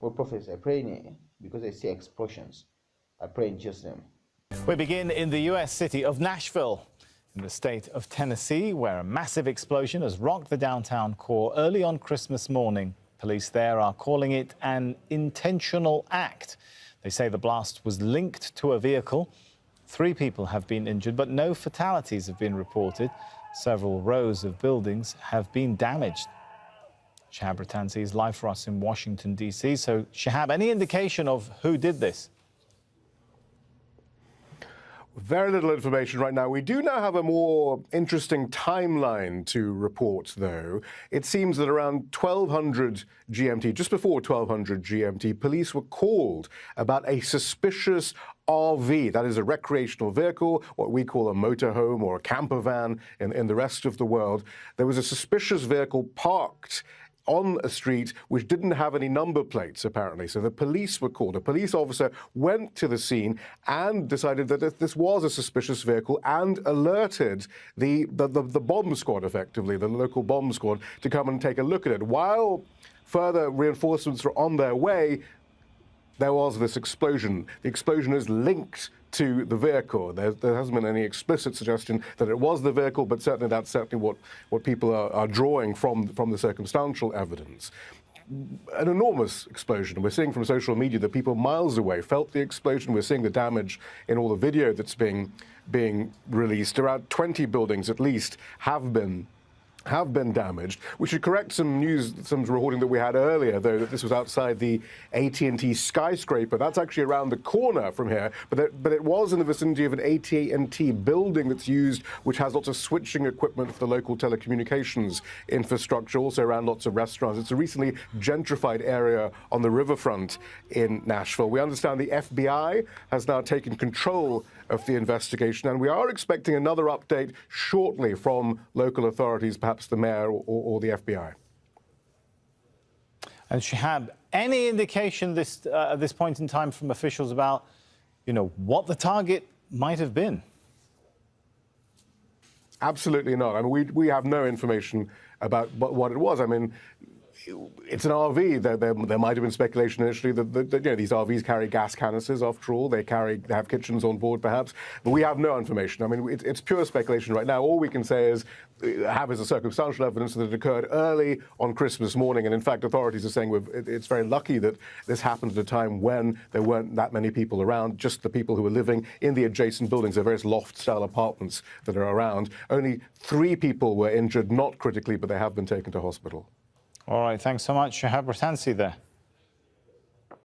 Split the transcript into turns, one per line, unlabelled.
Well, prophets, I pray because I see explosions. I pray in Jesus' name.
We begin in the U.S. city of Nashville, in the state of Tennessee, where a massive explosion has rocked the downtown core early on Christmas morning. Police there are calling it an intentional act. They say the blast was linked to a vehicle. 3 people have been injured, but no fatalities have been reported. Several rows of buildings have been damaged. Shahab Ratansi is live for us in Washington, D.C. So, Shahab, any indication of who did this?
Very little information right now. We do now have a more interesting timeline to report, though. It seems that around 1200 GMT, just before 1200 GMT, police were called about a suspicious RV, that is a recreational vehicle, what we call a motorhome or a camper van in the rest of the world. There was a suspicious vehicle parked on a street which didn't have any number plates, apparently. So the police were called. A police officer went to the scene and decided that this was a suspicious vehicle and alerted the bomb squad, effectively, the local bomb squad, to come and take a look at it. While further reinforcements were on their way, there was this explosion. The explosion is linked to the vehicle. There hasn't been any explicit suggestion that it was the vehicle, but certainly that's certainly what people are drawing from the circumstantial evidence. An enormous explosion. We're seeing from social media that people miles away felt the explosion. We're seeing the damage in all the video that's being released. Around 20 buildings at least have been damaged. We should correct some reporting that we had earlier, though, that this was outside the AT&T skyscraper. That's actually around the corner from here, but it was in the vicinity of an AT&T building that's used, which has lots of switching equipment for the local telecommunications infrastructure, also around lots of restaurants. It's a recently gentrified area on the riverfront in Nashville. We understand the FBI has now taken control of the investigation, and we are expecting another update shortly from local authorities, perhaps the mayor or the FBI.
And Shahab, any indication at this point in time from officials about, what the target might have been?
Absolutely not. I mean, we have no information about what it was. I mean, it's an RV. There might have been speculation initially that these RVs carry gas canisters. After all, they have kitchens on board, perhaps. But we have no information. I mean, it's pure speculation right now. All we can say is have a circumstantial evidence that it occurred early on Christmas morning. And in fact, authorities are saying it's very lucky that this happened at a time when there weren't that many people around, just the people who were living in the adjacent buildings, the various loft-style apartments that are around. Only 3 people were injured, not critically, but they have been taken to hospital.
All right, thanks so much, Shahab Ratansi there.